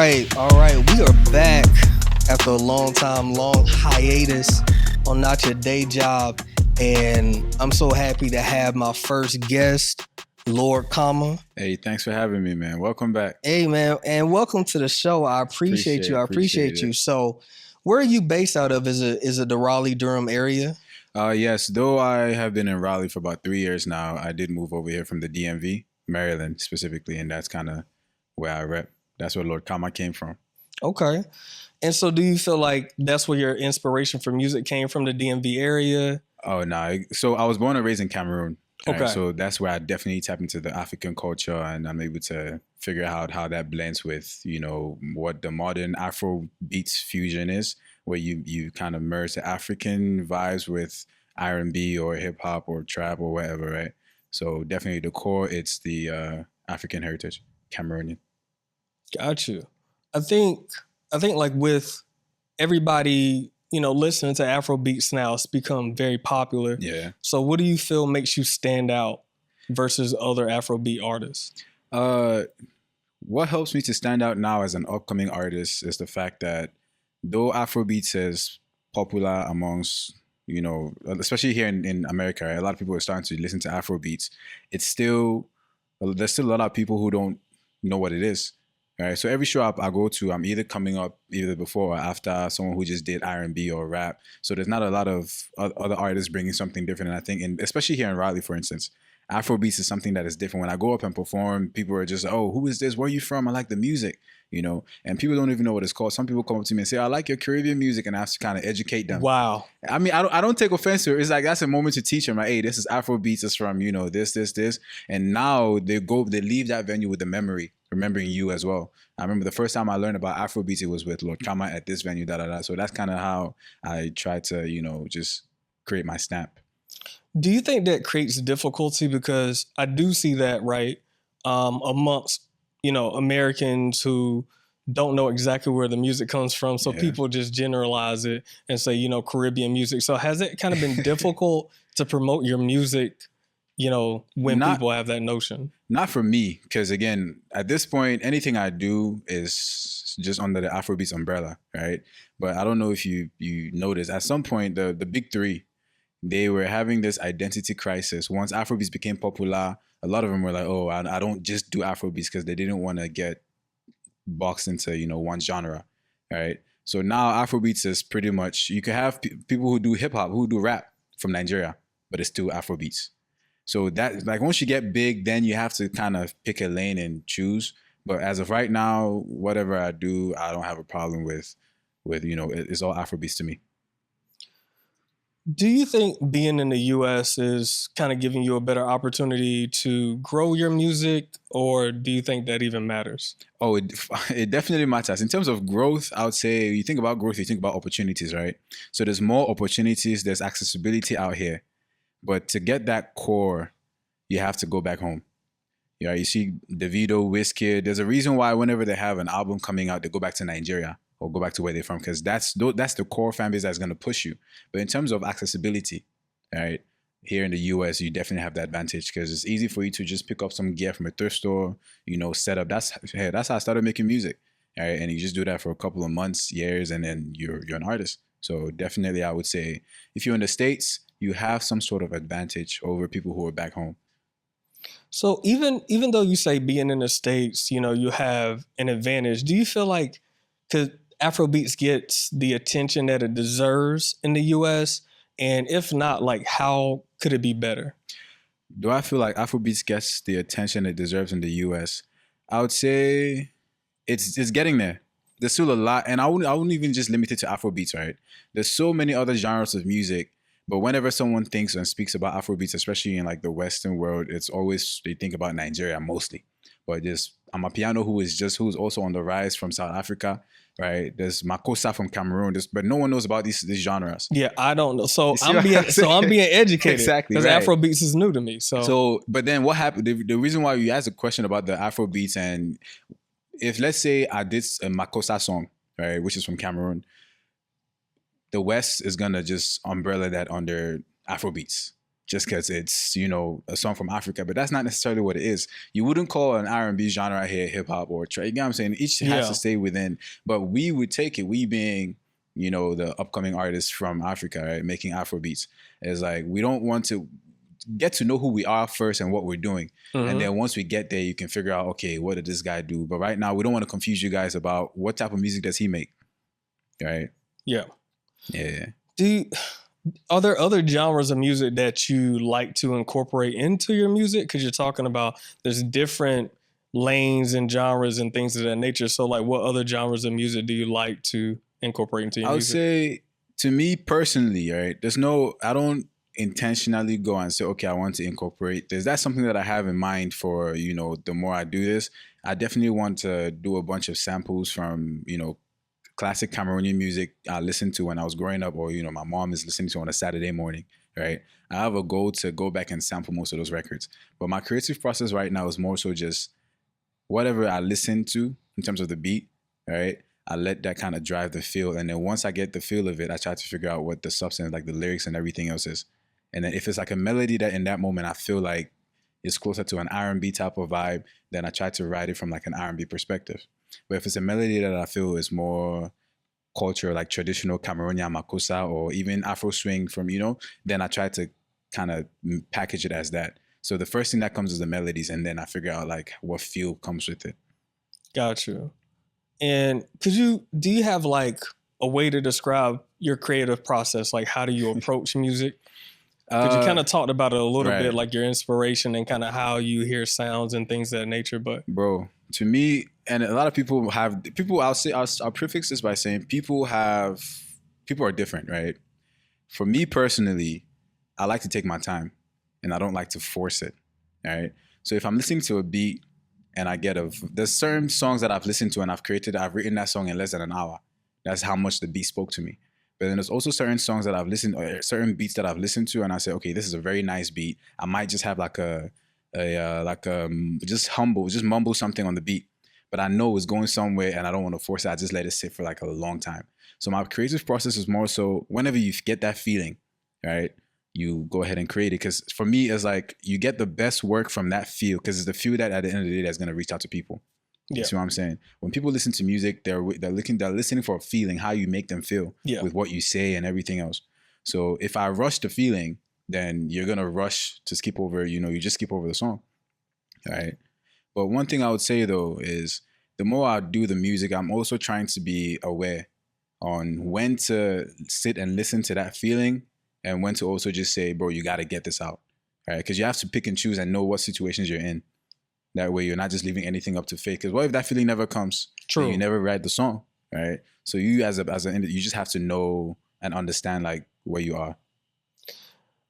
All right. We are back after a long hiatus on Not Your Day Job. And I'm so happy to have my first guest, Lord Comma. Hey, thanks for having me, man. Welcome back. Hey, man. And welcome to the show. I appreciate you. I appreciate you. So where are you based out of? Is it the Raleigh-Durham area? Yes, though I have been in Raleigh for about 3 years now, I did move over here from the DMV, Maryland specifically, and that's kind of where I rep. That's where Lord Comma came from. Okay. And so do you feel like that's where your inspiration for music came from, the DMV area? Oh, no. So I was born and raised in Cameroon. Okay. Right? So that's where I definitely tap into the African culture, and I'm able to figure out how that blends with, what the modern Afro beats fusion is, where you kind of merge the African vibes with R&B or hip hop or trap or whatever, right? So definitely the core, it's the African heritage, Cameroonian. Got you. I think like with everybody, listening to Afro beats now, it's become very popular. Yeah. So what do you feel makes you stand out versus other Afrobeat artists? What helps me to stand out now as an upcoming artist is the fact that though Afrobeats is popular amongst, especially here in America, right? A lot of people are starting to listen to Afrobeats. There's still a lot of people who don't know what it is. Right, so every show I go to, I'm either coming up either before or after someone who just did R&B or rap. So there's not a lot of other artists bringing something different. And I think, especially here in Raleigh, for instance, Afrobeats is something that is different. When I go up and perform, people are just, oh, who is this? Where are you from? I like the music, and people don't even know what it's called. Some people come up to me and say, I like your Caribbean music, and I have to kind of educate them. Wow. I mean, I don't take offense to it. It's like, that's a moment to teach them, like, hey, this is Afrobeats. It's from, this. And now they leave that venue with the memory, remembering you as well. I remember the first time I learned about Afrobeats, it was with Lord Comma at this venue, So that's kind of how I try to, just create my stamp. Do you think that creates difficulty? Because I do see that, right, amongst, Americans who don't know exactly where the music comes from. So people just generalize it and say, Caribbean music. So has it kind of been difficult to promote your music, when people have that notion? Not for me, because again, at this point, anything I do is just under the Afrobeats umbrella, right? But I don't know if you noticed, at some point, the big three, they were having this identity crisis. Once Afrobeats became popular, a lot of them were like, oh, I don't just do Afrobeats, because they didn't want to get boxed into, one genre, right? So now Afrobeats is pretty much, you can have people who do hip hop, who do rap from Nigeria, but it's still Afrobeats. So that, like, once you get big, then you have to kind of pick a lane and choose. But as of right now, whatever I do, I don't have a problem with it's all Afrobeats to me. Do you think being in the U.S. is kind of giving you a better opportunity to grow your music, or do you think that even matters? Oh, it definitely matters. In terms of growth, I would say you think about growth, you think about opportunities, right? So there's more opportunities, there's accessibility out here. But to get that core, you have to go back home. Yeah, you see Davido, Wizkid. There's a reason why whenever they have an album coming out, they go back to Nigeria or go back to where they're from, because that's the core fan base that's going to push you. But in terms of accessibility, right, here in the US, you definitely have that advantage, because it's easy for you to just pick up some gear from a thrift store, set up. That's how I started making music, right? And you just do that for a couple of months, years, and then you're an artist. So definitely, I would say if you're in the States, you have some sort of advantage over people who are back home. So even though you say being in the States, you have an advantage, do you feel like, because Afrobeats gets the attention that it deserves in the US, and if not, like, how could it be better? Do I feel like Afrobeats gets the attention it deserves in the US? I would say it's getting there. There's still a lot, and I wouldn't even just limit it to Afrobeats, right? There's so many other genres of music. But whenever someone thinks and speaks about Afrobeats, especially in like the Western world, it's always, they think about Nigeria mostly. But there's Amapiano, who's also on the rise from South Africa, right? There's Makossa from Cameroon, but no one knows about these genres. Yeah, I don't know. So I'm being educated. Exactly, because right. Afrobeats is new to me. So but then what happened? The reason why you asked a question about the Afrobeats, and if let's say I did a Makossa song, right, which is from Cameroon, the West is gonna just umbrella that under Afrobeats. just because it's, you know, a song from Africa, but that's not necessarily what it is. You wouldn't call an R&B genre here hip hop or trap. You know what I'm saying? Each has to stay within, but we would take it, we being, you know, the upcoming artists from Africa, right? Making Afro beats. It's like, we don't want to get to know who we are first and what we're doing. And then once we get there, you can figure out, okay, what did this guy do? But right now, we don't want to confuse you guys about what type of music does he make, right? Yeah. Yeah. Are there other genres of music that you like to incorporate into your music? Because you're talking about there's different lanes and genres and things of that nature. So like, what other genres of music do you like to incorporate into your music? I would say, to me personally, right, I don't intentionally go and say, okay, I want to incorporate this. That's something that I have in mind for, you know, the more I do this. I definitely want to do a bunch of samples from, you know, classic Cameroonian music I listened to when I was growing up, or, you know, my mom is listening to on a Saturday morning, right? I have a goal to go back and sample most of those records. But my creative process right now is more so just whatever I listen to in terms of the beat, right? I let that kind of drive the feel. And then once I get the feel of it, I try to figure out what the substance, like the lyrics and everything else is. And then if it's like a melody that in that moment I feel like is closer to an R&B type of vibe, then I try to write it from like an R&B perspective. But if it's a melody that I feel is more culture, like traditional Cameroonian makossa or even Afro swing from, you know, then I try to kind of package it as that. So the first thing that comes is the melodies, and then I figure out like what feel comes with it. Got you. And do you have like a way to describe your creative process? Like, how do you approach music? Because you kind of talked about it a little bit, like your inspiration and kind of how you hear sounds and things of that nature. But bro, to me, and a lot of people I'll prefix this by saying people are different, right? For me personally, I like to take my time and I don't like to force it, right? So if I'm listening to a beat and there's certain songs that I've listened to and I've written that song in less than an hour. That's how much the beat spoke to me. But then there's also certain songs that I've listened, or certain beats that I've listened to, and I say, okay, this is a very nice beat. I might just have just mumble something on the beat, but I know it's going somewhere, and I don't want to force it. I just let it sit for like a long time. So my creative process is more so whenever you get that feeling, right, you go ahead and create it. Because for me, it's like you get the best work from that feel, because it's the feel that at the end of the day that's going to reach out to people. Yeah. You see what I'm saying? When people listen to music, they're listening for a feeling, how you make them feel with what you say and everything else. So if I rush the feeling, then you're gonna rush to skip over, you just skip over the song. All right. But one thing I would say though is the more I do the music, I'm also trying to be aware on when to sit and listen to that feeling and when to also just say, bro, you gotta get this out. All right. Because you have to pick and choose and know what situations you're in. That way you're not just leaving anything up to fate. Because what if that feeling never comes? True. And you never write the song, right? So you you just have to know and understand like where you are.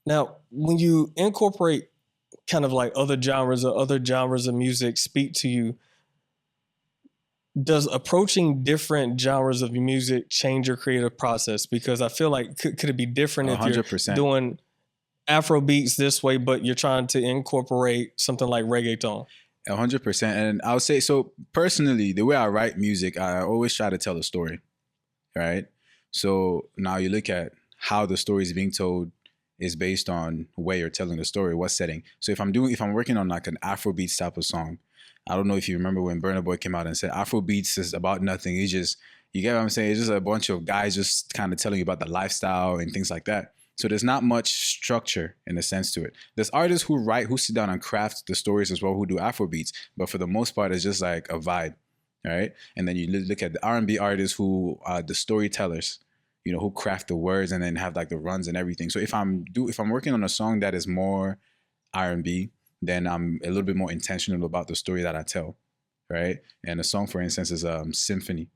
Now, when you incorporate kind of like other genres of music speak to you, does approaching different genres of music change your creative process? Because I feel like could it be different 100%. If you're doing Afro beats this way, but you're trying to incorporate something like reggaeton? 100%. And I would say, so personally, the way I write music, I always try to tell a story, right? So now you look at how the story is being told is based on where you're telling the story, what setting. So if I'm working on like an Afrobeats type of song, I don't know if you remember when Burna Boy came out and said Afrobeats is about nothing. It's just, you get what I'm saying? It's just a bunch of guys just kind of telling you about the lifestyle and things like that. So there's not much structure in a sense to it. There's artists who sit down and craft the stories as well, who do Afrobeats, but for the most part, it's just like a vibe, right? And then you look at the R&B artists who are the storytellers, who craft the words and then have like the runs and everything. So if I'm working on a song that is more R&B, then I'm a little bit more intentional about the story that I tell, right? And the song, for instance, is Symphony,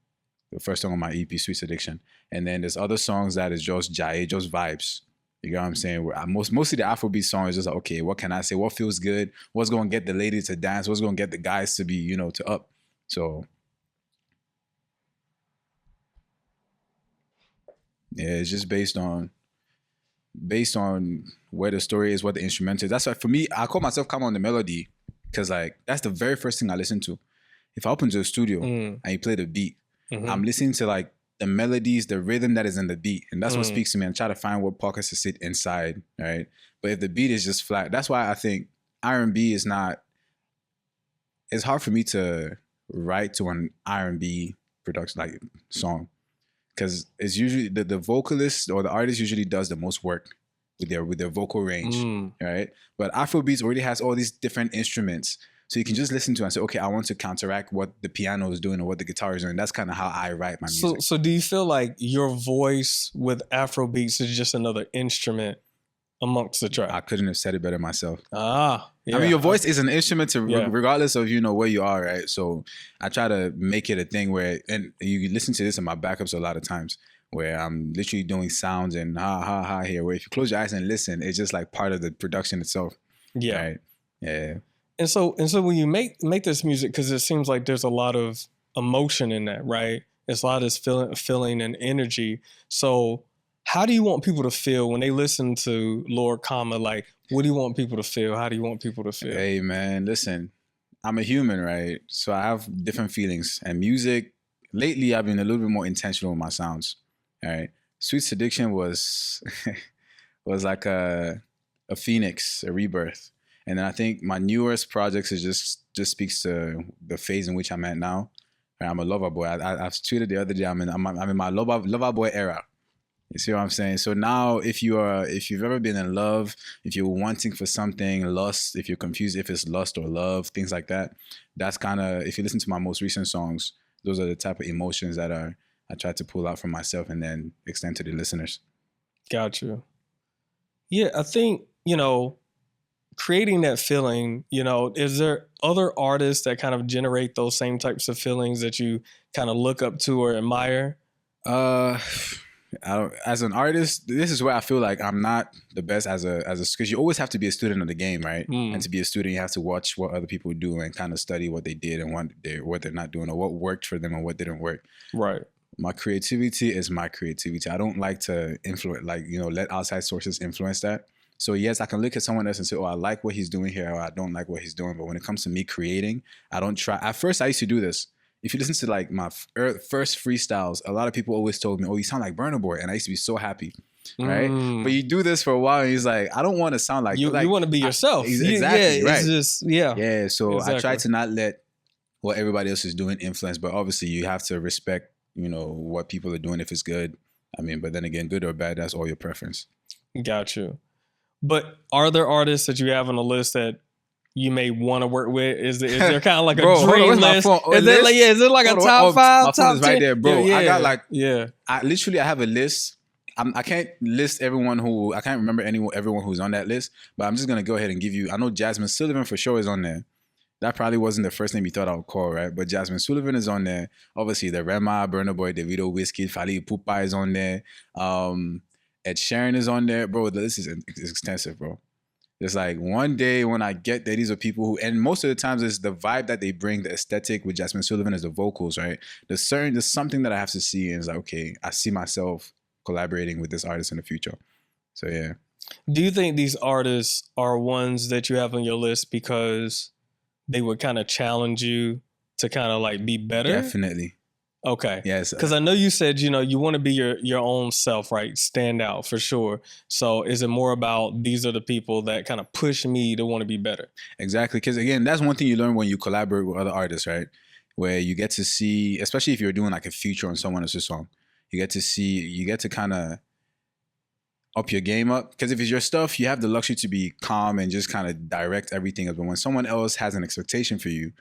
the first song on my EP, Sweet Addiction. And then there's other songs that is just jaye, just vibes. You get what I'm saying? Where mostly the Afrobeat song is just like, okay, what can I say? What feels good? What's going to get the ladies to dance? What's going to get the guys to be, to up? So, yeah, it's just based on where the story is, what the instrumental is. That's why for me, I call myself calm on the melody because like that's the very first thing I listen to. If I open to the studio and you play the beat, I'm listening to like the melodies, the rhythm that is in the beat. And that's what speaks to me. And try to find what pockets to sit inside, right? But if the beat is just flat, that's why I think R&B is not, it's hard for me to write to an R&B production, like song. Because it's usually the vocalist or the artist usually does the most work with their vocal range, right? But Afrobeats already has all these different instruments. So you can just listen to it and say, okay, I want to counteract what the piano is doing or what the guitar is doing. That's kind of how I write my music. So do you feel like your voice with Afrobeats is just another instrument amongst the track? I couldn't have said it better myself. Yeah. I mean, your voice is an instrument regardless of, where you are, right? So I try to make it a thing where, and you listen to this in my backups a lot of times, where I'm literally doing sounds and ha here, where if you close your eyes and listen, it's just like part of the production itself. Yeah. Right? Yeah. And so when you make this music, because it seems like there's a lot of emotion in that, right? It's a lot of this feeling and energy. So how do you want people to feel when they listen to Lord Comma? Like, what do you want people to feel? How do you want people to feel? Hey, man, listen, I'm a human, right? So I have different feelings. And music, lately, I've been a little bit more intentional with my sounds, all right? Sweet Seduction was like a phoenix, a rebirth. And then I think my newest projects is just speaks to the phase in which I'm at now. I'm a Loverboy. I've tweeted the other day, I'm in my Loverboy era. You see what I'm saying? So now if you've ever been in love, if you're wanting for something, lust, if you're confused if it's lust or love, things like that, that's kind of, if you listen to my most recent songs, those are the type of emotions that I try to pull out from myself and then extend to the listeners. Got you. Yeah, I think, creating that feeling, is there other artists that kind of generate those same types of feelings that you kind of look up to or admire? As an artist, this is where I feel like I'm not the best because you always have to be a student of the game, right? And to be a student, you have to watch what other people do and kind of study what they did and what they're not doing or what worked for them and what didn't work. Right. My creativity is my creativity. I don't like to influence, let outside sources influence that. So yes, I can look at someone else and say, oh, I like what he's doing here, or I don't like what he's doing. But when it comes to me creating, I don't try. At first, I used to do this. If you listen to like my first freestyles, a lot of people always told me, oh, you sound like Burna Boy. And I used to be so happy, right? But you do this for a while and he's like, I don't want to sound like you. You want to be yourself. Exactly, right. It's just, yeah. Yeah, so exactly. I try to not let what everybody else is doing influence. But obviously you have to respect, what people are doing if it's good. I mean, but then again, good or bad, that's all your preference. Got you. But are there artists that you have on the list that you may want to work with? Is there kind of like a dream list? Is it like a top 5, my top phone is 10? right there, bro. Yeah. I got like, yeah. I have a list. I can't list everyone I can't remember everyone who's on that list, but I'm just going to go ahead and give you, I know Jasmine Sullivan for sure is on there. That probably wasn't the first name you thought I would call, right? But Jasmine Sullivan is on there. Obviously, the Rema, Burna Boy, Davido, Wizkid, Fally Ipupa is on there. Ed Sheeran is on there. Bro, the list is extensive, bro. It's like one day when I get there, these are people who, and most of the times it's the vibe that they bring, the aesthetic with Jasmine Sullivan is the vocals, right? There's something that I have to see and it's like, okay, I see myself collaborating with this artist in the future. So yeah. Do you think these artists are ones that you have on your list because they would kind of challenge you to kind of like be better? Definitely. Okay. Yes. Because I know you said, you want to be your own self, right? Stand out for sure. So is it more about these are the people that kind of push me to want to be better? Exactly. Because again, that's one thing you learn when you collaborate with other artists, right? Where you get to see, especially if you're doing like a feature on someone else's song, you get to kind of up your game up. Because if it's your stuff, you have the luxury to be calm and just kind of direct everything up. But when someone else has an expectation for you,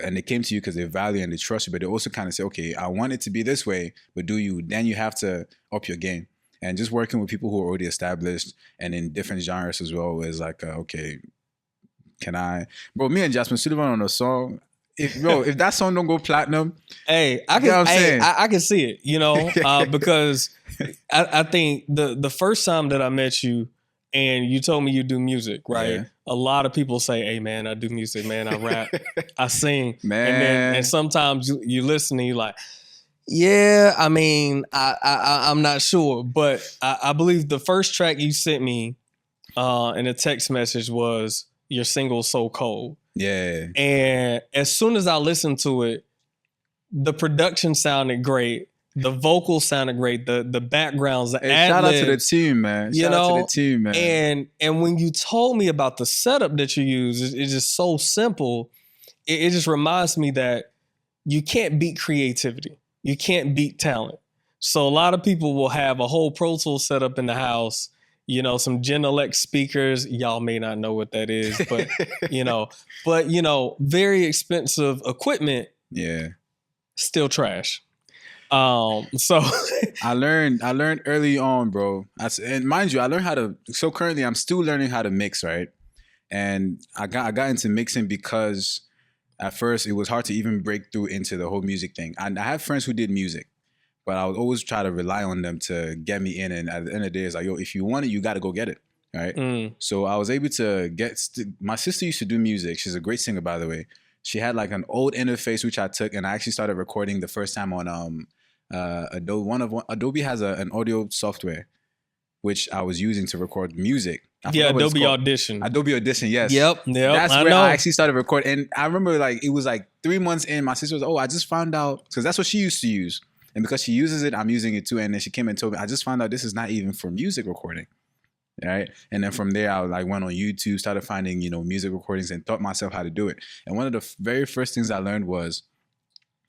and they came to you because they value and they trust you, but they also kind of say, okay, I want it to be this way, but do you? Then you have to up your game. And just working with people who are already established and in different genres as well is like, okay, bro, me and Jasmine Sullivan on a song, if that song don't go platinum, hey, I can see it, because I think the first time that I met you and you told me you do music, right? Yeah. A lot of people say, hey man, I do music, man, I rap, I sing. Man. And sometimes you listen and you're like, yeah, I mean, I'm not sure. But I believe the first track you sent me in a text message was your single So Cold. Yeah. And as soon as I listened to it, the production sounded great. The vocals sounded great. The backgrounds, the Hey, ad shout out to the libs, team, man. Shout out to the team, man. And when you told me about the setup that you use, it's just so simple. It just reminds me that you can't beat creativity. You can't beat talent. So a lot of people will have a whole Pro Tools setup in the house, you know, some Genelec speakers. Y'all may not know what that is, but very expensive equipment. Yeah. Still trash. So I learned early on, bro. And mind you, I learned how to. So currently, I'm still learning how to mix, right? And I got into mixing because at first it was hard to even break through into the whole music thing. And I have friends who did music, but I would always try to rely on them to get me in. And at the end of the day, it's like, yo, if you want it, you got to go get it, right? So I was able to get. My sister used to do music. She's a great singer, by the way. She had like an old interface which I took, and I actually started recording the first time on Adobe. Adobe has an audio software which I was using to record music. Yeah, Adobe Audition. Adobe Audition, yes. Yep. That's where I actually started recording. And I remember like it was like 3 months in, my sister was, oh, I just found out, because that's what she used to use. And because she uses it, I'm using it too. And then she came and told me, I just found out this is not even for music recording. Right. And then from there, I like went on YouTube, started finding, music recordings and taught myself how to do it. And one of the very first things I learned was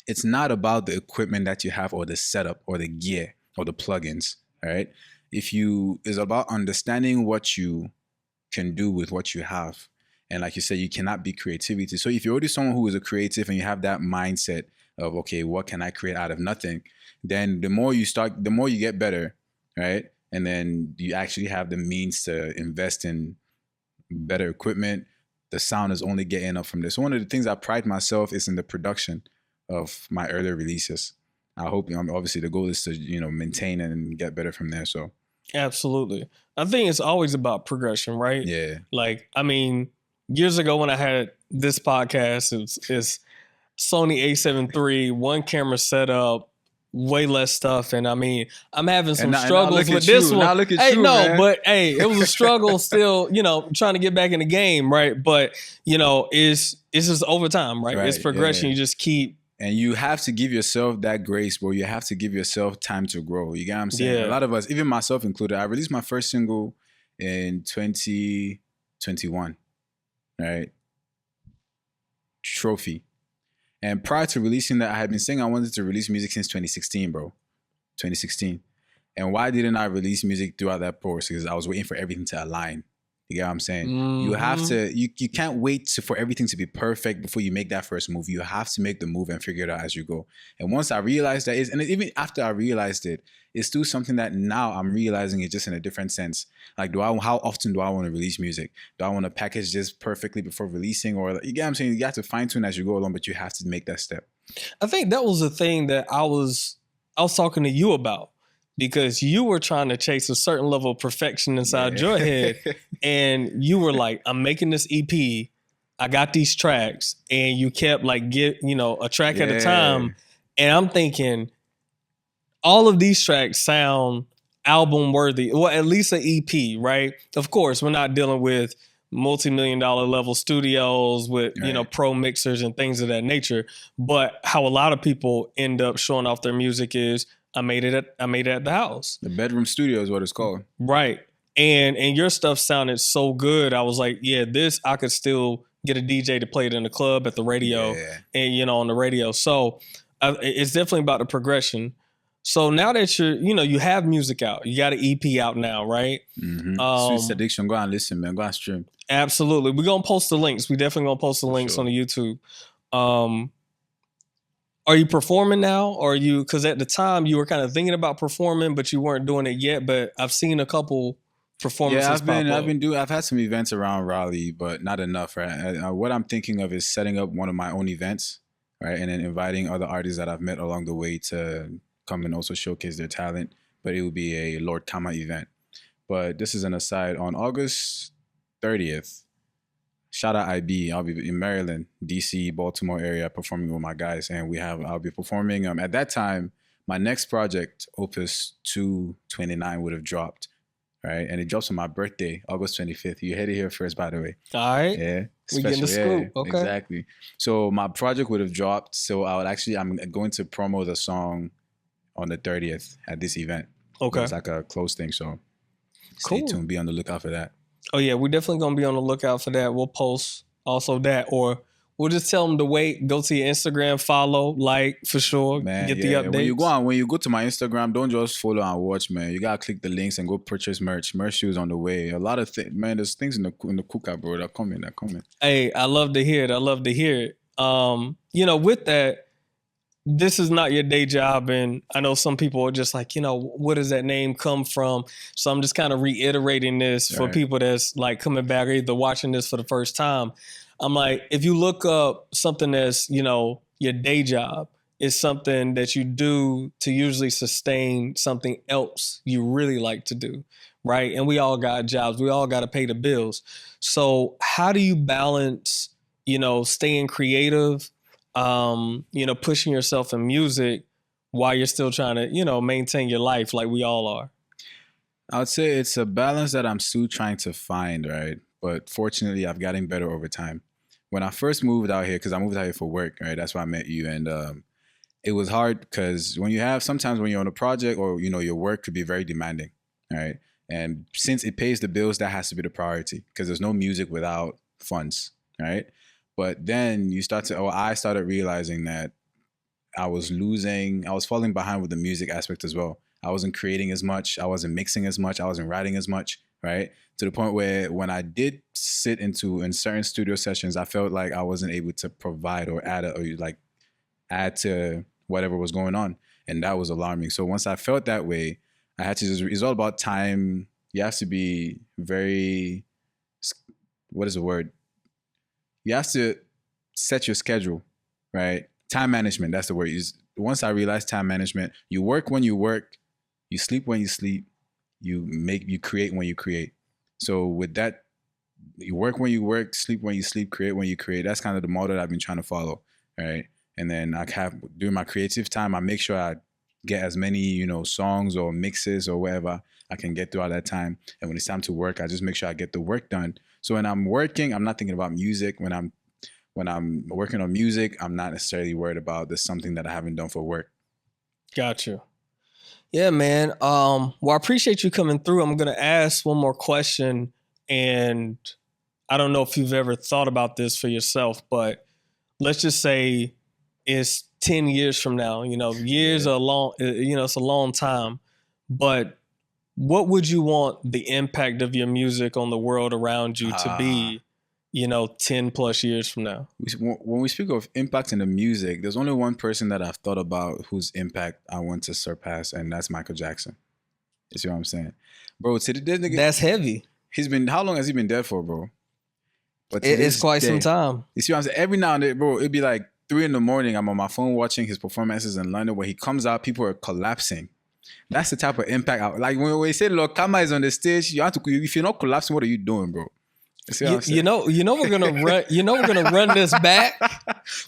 it's not about the equipment that you have or the setup or the gear or the plugins. All right. It's about understanding what you can do with what you have. And like you said, you cannot be creativity. So if you're already someone who is a creative and you have that mindset of, okay, what can I create out of nothing? Then the more you start, the more you get better. Right. And then you actually have the means to invest in better equipment. The sound is only getting up from this. So one of the things I pride myself is in the production of my earlier releases. I hope, obviously the goal is to, maintain and get better from there. So. Absolutely. I think it's always about progression, right? Yeah. Like, I mean, years ago when I had this podcast, it's Sony A7 III, one camera setup, way less stuff. And I mean, I'm having some struggles with this one. Now look at you, man. But it was a struggle still, trying to get back in the game, right? But, it's just over time, right? It's progression. Yeah. You just keep. And you have to give yourself that grace, bro. You have to give yourself time to grow. You get what I'm saying? Yeah. A lot of us, even myself included, I released my first single in 2021, right? Trophy. And prior to releasing that, I had been saying I wanted to release music since 2016, bro. 2016. And why didn't I release music throughout that process? Because I was waiting for everything to align. You get what I'm saying? You have to, you can't wait for everything to be perfect before you make that first move. You have to make the move and figure it out as you go. And once I realized that and even after I realized it, it's still something that now I'm realizing it just in a different sense. Like, how often do I want to release music? Do I want to package this perfectly before releasing? Or you get what I'm saying? You have to fine tune as you go along, but you have to make that step. I think that was the thing that I was talking to you about. Because you were trying to chase a certain level of perfection inside your head. And you were like, I'm making this EP. I got these tracks. And you kept like, a track at a time. And I'm thinking, all of these tracks sound album worthy. Well, at least an EP, right? Of course, we're not dealing with multi-million-dollar level studios with, pro mixers and things of that nature. But how a lot of people end up showing off their music is, I made it at the house. The bedroom studio is what it's called. Right. And your stuff sounded so good. I was like, this I could still get a DJ to play it in the club, at the radio, and on the radio. So it's definitely about the progression. So now that you have music out, you got an EP out now, right? Sweet Addiction, go and listen, man. Go and stream. Absolutely. We're gonna post the links. We definitely gonna post the links on the YouTube. Are you performing now? Or because at the time you were kind of thinking about performing, but you weren't doing it yet. But I've seen a couple performances. Yeah, I've had some events around Raleigh, but not enough, right? What I'm thinking of is setting up one of my own events, right? And then inviting other artists that I've met along the way to come and also showcase their talent. But it will be a Lord Kama event. But this is an aside. On August 30th, shout out IB. I'll be in Maryland, DC, Baltimore area performing with my guys. And I'll be performing. At that time, my next project, Opus 229, would have dropped, right? And it drops on my birthday, August 25th. You heard it here first, by the way. All right. Yeah. We getting the scoop. Okay. Exactly. So my project would have dropped. So I'm going to promo the song on the 30th at this event. Okay. It's like a close thing, so stay Cool. tuned. Be on the lookout for that. Oh yeah, we're definitely gonna be on the lookout for that. We'll post also that, or we'll just tell them to wait. Go to your Instagram, follow, like for sure. Man, Get the updates. When you go to my Instagram, don't just follow and watch, man. You gotta click the links and go purchase merch. Merch shoes on the way. A lot of things, man. There's things in the cookout, bro. That coming. Hey, I love to hear it. With that, this is not your day job, and I know some people are just like, where does that name come from? So I'm just kind of reiterating this for people that's like coming back or either watching this for the first time. I'm like, if you look up something that's, your day job, it's something that you do to usually sustain something else you really like to do, right? And we all got jobs. We all got to pay the bills. So how do you balance, staying creative, pushing yourself in music while you're still trying to, maintain your life like we all are? I would say it's a balance that I'm still trying to find, right? But fortunately, I've gotten better over time. When I first moved out here, because I moved out here for work, right? That's why I met you. And it was hard because sometimes when you're on a project or, your work could be very demanding, right? And since it pays the bills, that has to be the priority because there's no music without funds, right? But then I started realizing that I was falling behind with the music aspect as well. I wasn't creating as much. I wasn't mixing as much. I wasn't writing as much, right? To the point where when I did sit in certain studio sessions, I felt like I wasn't able to provide or add to whatever was going on. And that was alarming. So once I felt that way, I had to it's all about time. You have to be very, what is the word? You have to set your schedule, right? Time management, that's the word. Once I realized time management, you work when you work, you sleep when you sleep, you create when you create. So with that, you work when you work, sleep when you sleep, create when you create. That's kind of the model that I've been trying to follow, right? And then during my creative time, I make sure I get as many, songs or mixes or whatever I can get throughout that time. And when it's time to work, I just make sure I get the work done. So when I'm working, I'm not thinking about music. When I'm working on music, I'm not necessarily worried about there's something that I haven't done for work. Gotcha. Yeah, man. Well, I appreciate you coming through. I'm going to ask one more question, and I don't know if you've ever thought about this for yourself, but let's just say it's 10 years from now. Years are long, it's a long time, but what would you want the impact of your music on the world around you to be, 10 plus years from now? When we speak of impact in the music, there's only one person that I've thought about whose impact I want to surpass, and that's Michael Jackson. You see what I'm saying? Bro, that's heavy. How long has he been dead for, bro? But it's quite some time. You see what I'm saying? Every now and then, bro, it'd be like 3 a.m. I'm on my phone watching his performances in London where he comes out, people are collapsing. That's the type of impact. Like when we say, look, Kama is on the stage, if you're not collapsing, what are you doing, bro? We're gonna run. We're gonna run this back.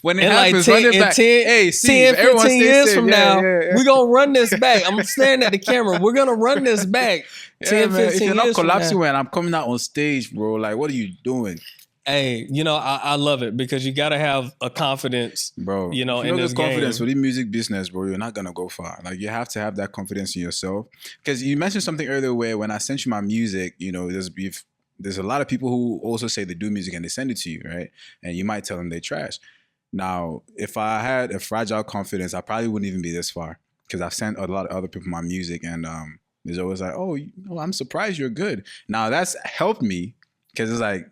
When it happens, run it back. 10, 15 years from now, we're gonna run this back. I'm staring at the camera. We're gonna run this back. 10, 15 years. If you're not collapsing when I'm coming out on stage, bro, like what are you doing? Hey, I love it because you gotta have a confidence, bro. If you don't in this have confidence game. with the music business, bro, you're not gonna go far. Like you have to have that confidence in yourself. Because you mentioned something earlier where when I sent you my music, there's a lot of people who also say they do music and they send it to you, right? And you might tell them they trash. Now, if I had a fragile confidence, I probably wouldn't even be this far because I've sent a lot of other people my music and there's always like, oh, I'm surprised you're good. Now, that's helped me because it's like,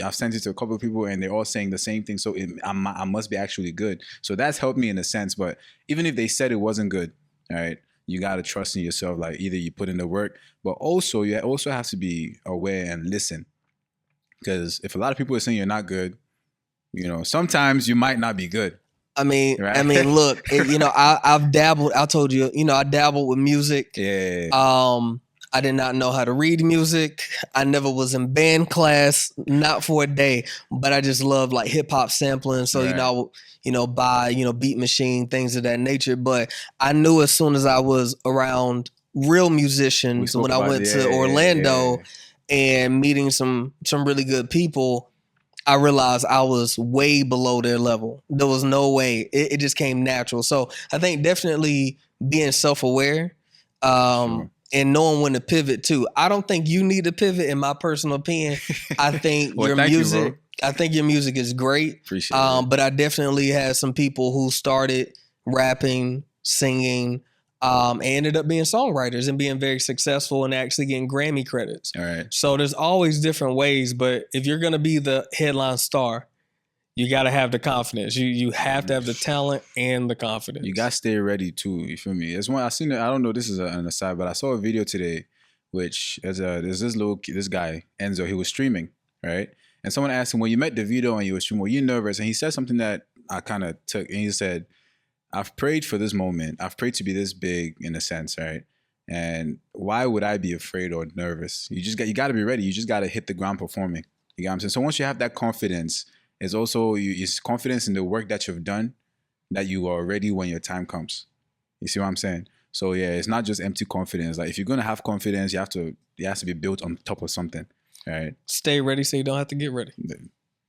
I've sent it to a couple of people and they're all saying the same thing. So I must be actually good. So that's helped me in a sense. But even if they said it wasn't good, all right, you got to trust in yourself. Like either you put in the work, but also you also have to be aware and listen. Because if a lot of people are saying you're not good, sometimes you might not be good. Right? Look, I've dabbled. I told you, I dabbled with music. Yeah. I did not know how to read music. I never was in band class, not for a day. But I just love like hip hop sampling. So right. Buy Beat Machine, things of that nature. But I knew as soon as I was around real musicians when I went to Orlando and meeting some really good people, I realized I was way below their level. There was no way. It just came natural. So I think definitely being self-aware, Sure. and knowing when to pivot too. I don't think you need to pivot, in my personal opinion. I think Well, your thank you, music, bro. I think your music is great. Appreciate it. But I definitely had some people who started rapping, singing, and ended up being songwriters and being very successful and actually getting Grammy credits. All right. So there's always different ways, but if you're gonna be the headline star, you gotta have the confidence. You have to have the talent and the confidence. You gotta stay ready too. You feel me? It's one I seen. I don't know. This is an aside, but I saw a video today, which there's this guy Enzo. He was streaming, right? And someone asked him, when you met the video and you were streaming, were you nervous? And he said something that I kind of took, and he said, "I've prayed for this moment. I've prayed to be this big in a sense, right? And why would I be afraid or nervous? You got to be ready. You just got to hit the ground performing. You got what I'm saying? So once you have that confidence, it's also it's confidence in the work that you've done, that you are ready when your time comes. You see what I'm saying? So yeah, it's not just empty confidence. Like if you're gonna have confidence, it has to be built on top of something. All right. Stay ready so you don't have to get ready.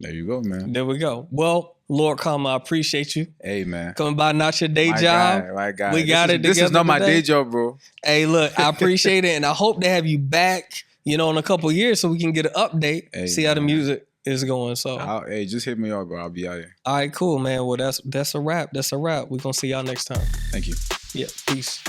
There you go, man. There we go. Well, Lord Karma, I appreciate you. Hey, man. Coming by, not your day job. My guy. We got it together. This is not my today. day job, bro. Hey, look, I appreciate it, and I hope to have you back, in a couple of years so we can get an update, see how the music is going. So, hey, just hit me up, bro. I'll be out here. All right, cool, man. Well, that's a wrap. That's a wrap. We're gonna see y'all next time. Thank you. Yeah, peace.